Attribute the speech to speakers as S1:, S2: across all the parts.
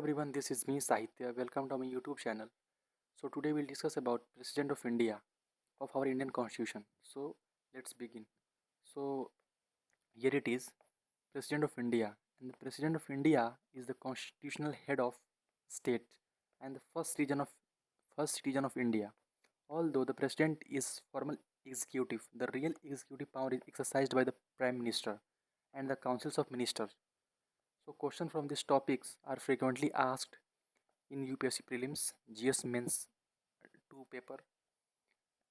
S1: everyone, this is me Sahitya. Welcome to my YouTube channel. So today we'll discuss about President of India of our Indian Constitution. So let's begin. So here it is, President of India, and the President of India is the constitutional head of state and the first citizen of India. Although the President is formal executive, the real executive power is exercised by the Prime Minister and the councils of ministers. So questions from these topics are frequently asked in UPSC prelims, GS Mains 2 paper,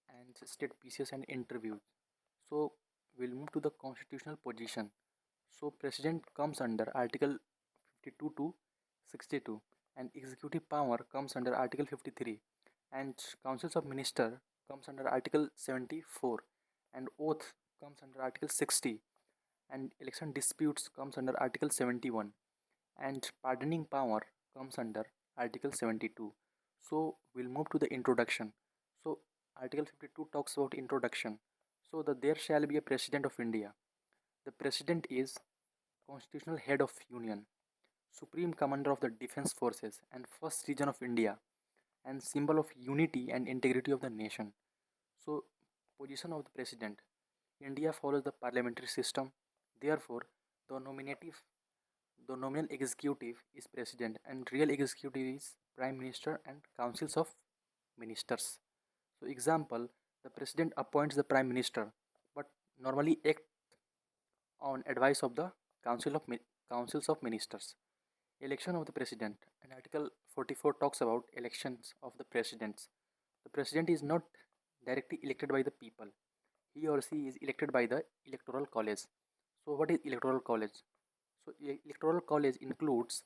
S1: and state PCS and interviews. So we'll move to the constitutional position. So president comes under Article 52 to 62, and executive power comes under Article 53, and councils of minister comes under Article 74, and oath comes under Article 60, and election disputes comes under Article 71, and pardoning power comes under Article 72. So we'll move to the introduction. So Article 52 talks about introduction. So there shall be a President of India. The President is constitutional head of Union, supreme commander of the defense forces, and first citizen of India, and symbol of unity and integrity of the nation. So position of the President. India follows the parliamentary system. Therefore, the nominative the nominal executive is president and real executive is prime minister and councils of ministers. So example, the president appoints the prime minister but normally act on advice of the councils of ministers. Election of the president, and Article 44 talks about elections of the presidents. The president is not directly elected by the people. He or she is elected by the electoral college. So what is electoral college? So electoral college includes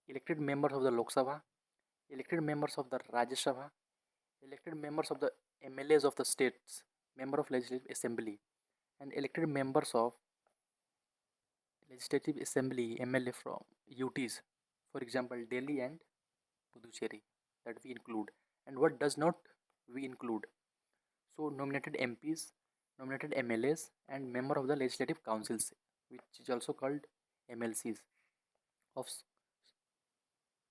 S1: elected members of the Lok Sabha, elected members of the Rajya Sabha, elected members of the MLAs of the states, member of Legislative Assembly, and elected members of Legislative Assembly MLA from UTs, for example Delhi and Puducherry, that we include. And what does not we include? So nominated MPs, nominated MLAs, and member of the Legislative Councils, which is also called MLCs of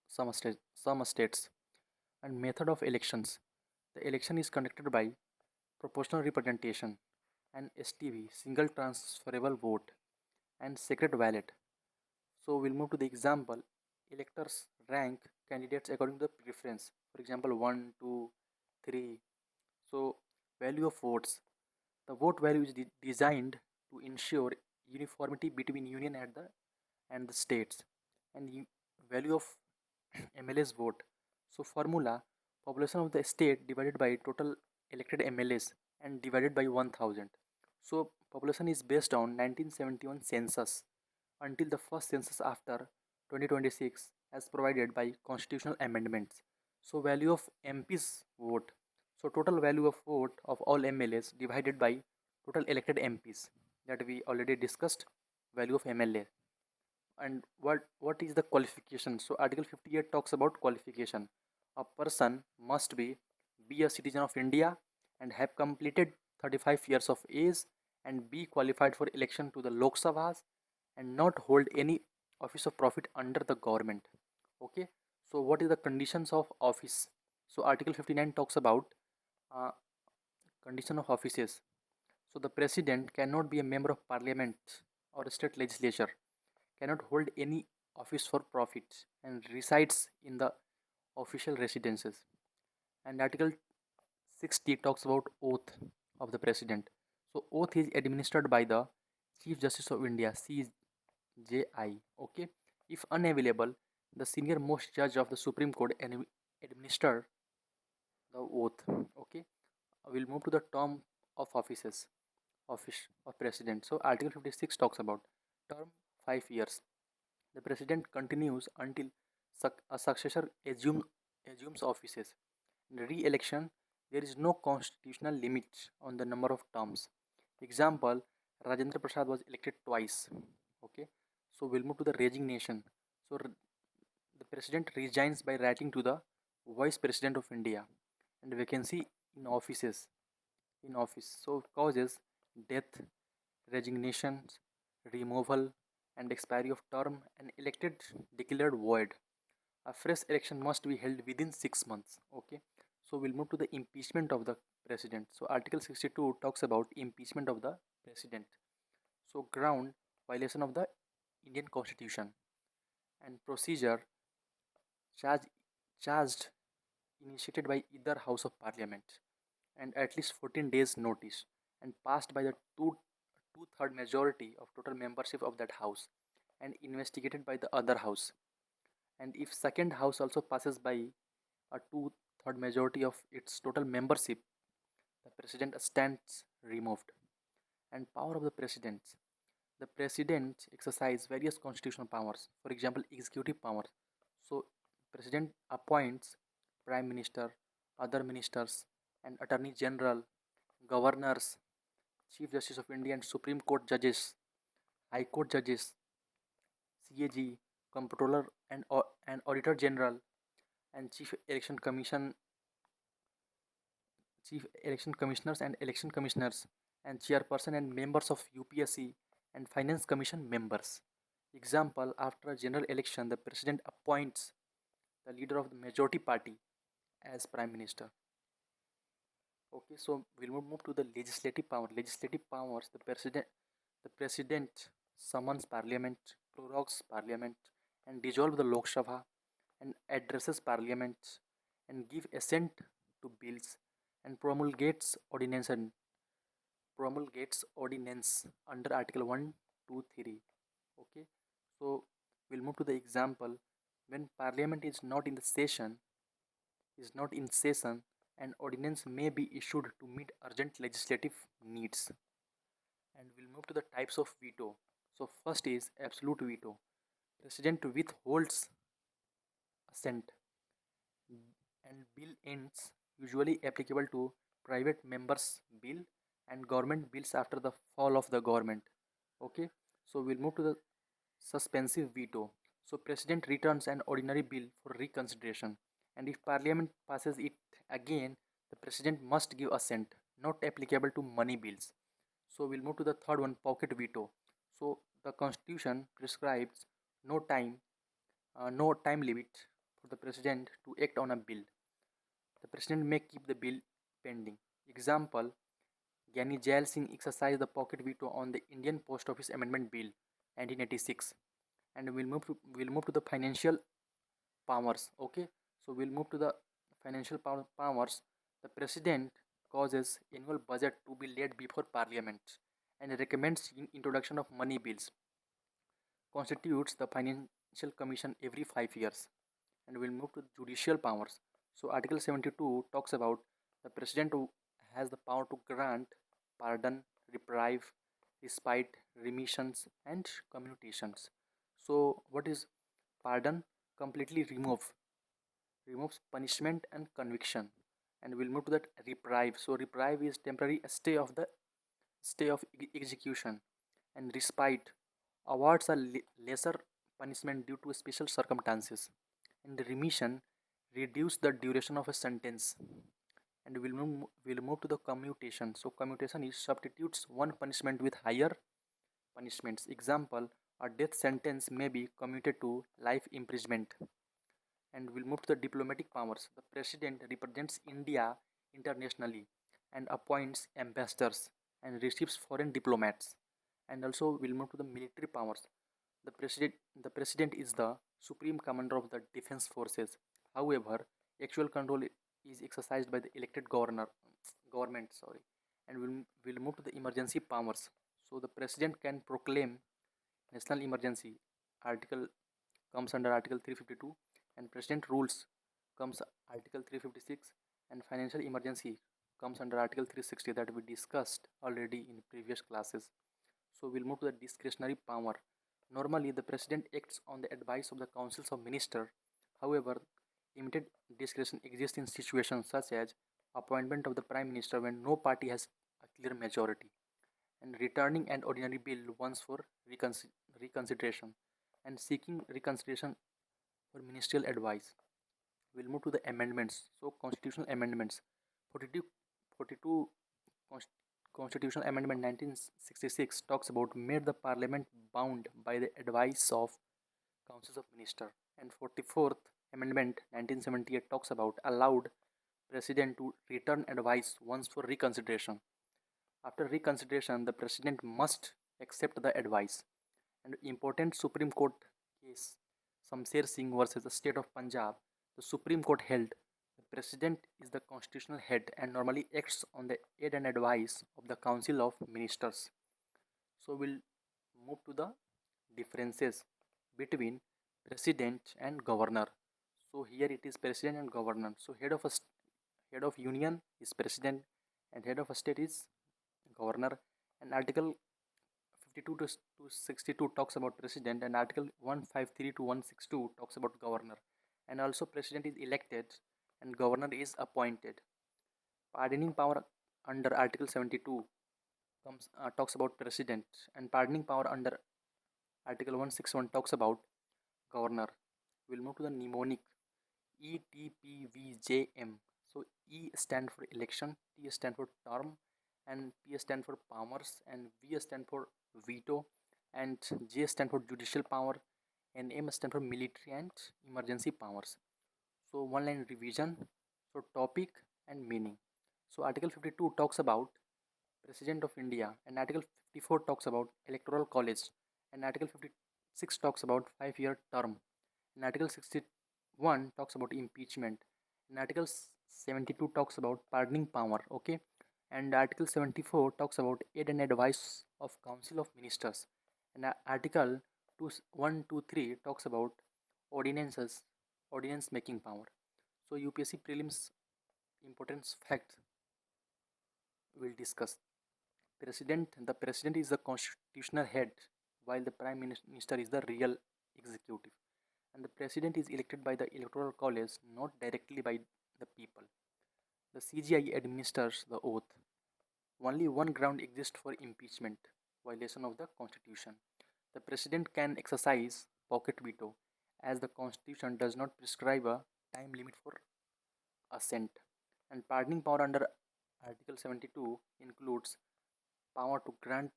S1: some states. And method of elections. The election is conducted by proportional representation and STV, single transferable vote, and secret ballot. So we'll move to the example. Electors rank candidates according to the preference. For example, 1, 2, 3. So value of votes. The vote value is designed to ensure uniformity between union and the states. And value of MLA's vote. So formula, population of the state divided by total elected MLAs and divided by 1000. So population is based on 1971 census until the first census after 2026 as provided by constitutional amendments. So value of MP's vote. So total value of vote of all MLAs divided by total elected MPs, that we already discussed. Value of MLA. And what is the qualification? So Article 58 talks about qualification. A person must be a citizen of India and have completed 35 years of age and be qualified for election to the Lok Sabhas and not hold any office of profit under the government. Okay, so what is the conditions of office? So Article 59 talks about uh, condition of offices. So the president cannot be a member of parliament or state legislature, cannot hold any office for profit, and resides in the official residences. And Article 60 talks about oath of the president. So oath is administered by the Chief Justice of India, CJI. Okay, if unavailable, the senior most judge of the Supreme Court administer the oath. Okay, we'll move to the term of office of president. So Article 56 talks about term 5 years. The president continues until a successor assumes offices. In re-election, there is no constitutional limit on the number of terms. Example, Rajendra Prasad was elected twice. Okay, so we'll move to the resignation. So the president resigns by writing to the vice president of India, and vacancy in offices in office. So causes death, resignations, removal, and expiry of term, and elected declared void. A fresh election must be held within 6 months. Okay, so we'll move to the impeachment of the president. So Article 62 talks about impeachment of the president. So ground violation of the Indian Constitution and procedure charge charged initiated by either House of Parliament and at least 14 days notice and passed by the two-third majority of total membership of that house and investigated by the other house. And if second house also passes by a two-third majority of its total membership, the president stands removed. And power of the president. The president exercise various constitutional powers, for example, executive powers. So, president appoints prime minister, other ministers, and attorney general, governors, chief justice of India, and Supreme Court judges, high court judges, CAG, comptroller, and auditor general, and chief election commissioners and election commissioners, and chairperson and members of UPSC and finance commission members. Example, after a general election, the president appoints the leader of the majority party as prime minister. Okay, so we'll move to the legislative power. Legislative powers, the president summons parliament, prorogues parliament, and dissolve the Lok Sabha, and addresses parliament, and give assent to bills, and promulgates ordinance under Article 1, 2, 3. Okay, so we'll move to the example. When parliament is not in session, an ordinance may be issued to meet urgent legislative needs. And we'll move to the types of veto. So first is absolute veto. President withholds assent, and bill ends, usually applicable to private members bill and government bills after the fall of the government. Okay, so we'll move to the suspensive veto. So president returns an ordinary bill for reconsideration, and if parliament passes it again, the president must give assent, not applicable to money bills. So we'll move to the third one, pocket veto. So the constitution prescribes no time, no time limit for the president to act on a bill. The president may keep the bill pending. Example, Gyani Jail Singh exercised the pocket veto on the Indian Post Office Amendment Bill 1986. And we'll move to the financial powers. Okay, so we'll move to the financial powers. The president causes annual budget to be laid before parliament and recommends introduction of money bills, constitutes the financial commission every 5 years. And we'll move to judicial powers. So Article 72 talks about the president who has the power to grant pardon, reprieve, respite, remissions, and commutations. So what is pardon? Completely removes punishment and conviction. And we'll move to that reprieve. So reprieve is temporary stay of execution, and respite awards a lesser punishment due to special circumstances, and remission reduce the duration of a sentence. And we'll move to the commutation. So commutation is substitutes one punishment with higher punishments. Example, a death sentence may be commuted to life imprisonment. And we'll move to the diplomatic powers. The president represents India internationally and appoints ambassadors and receives foreign diplomats. And also we'll move to the military powers. The president is the supreme commander of the defense forces. However, actual control is exercised by the elected government. Sorry, and we'll move to the emergency powers. So the president can proclaim national emergency. Article comes under Article 352, and president rules comes Article 356, and financial emergency comes under Article 360 that we discussed already in previous classes. So we'll move to the discretionary power. Normally, the president acts on the advice of the councils of ministers. However, limited discretion exists in situations such as appointment of the prime minister when no party has a clear majority, and returning an ordinary bill once for reconsideration, and seeking reconsideration for ministerial advice. We'll move to the amendments. So, constitutional amendments. 42 Constitutional Amendment 1966 talks about made the Parliament bound by the advice of Councils of Ministers, and 44th Amendment 1978 talks about allowed President to return advice once for reconsideration. After reconsideration, the President must accept the advice. And important Supreme Court case, Samsher Singh versus the State of Punjab, the Supreme Court held the President is the constitutional head and normally acts on the aid and advice of the Council of Ministers. So we'll move to the differences between President and Governor. So here it is President and Governor. So head of union is President and head of a state is Governor. And Article 52 to 62 talks about President and Article 153 to 162 talks about Governor. And also President is elected and Governor is appointed. Pardoning power under Article 72 talks about President and pardoning power under Article 161 talks about Governor. We'll move to the mnemonic ETPVJM. So E stand for election, T stand for term, and P stand for powers, and V stand for veto, and J stand for judicial power, and M stand for military and emergency powers. So one line revision. So topic and meaning. So Article 52 talks about President of India, and Article 54 talks about Electoral College, and Article 56 talks about 5-year term, and Article 61 talks about impeachment, and Article 72 talks about pardoning power, okay, and Article 74 talks about aid and advice of Council of Ministers, and Article 123 talks about ordinances, ordinance making power. So UPSC prelims importance fact we'll discuss. The president is the constitutional head, while the prime minister is the real executive. And the president is elected by the electoral college, not directly by the people. The CGI administers the oath. Only one ground exists for impeachment, violation of the constitution. The president can exercise pocket veto, as the constitution does not prescribe a time limit for assent. And pardoning power under Article 72 includes power to grant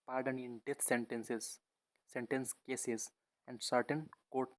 S1: pardon in death sentences, sentence cases, and certain court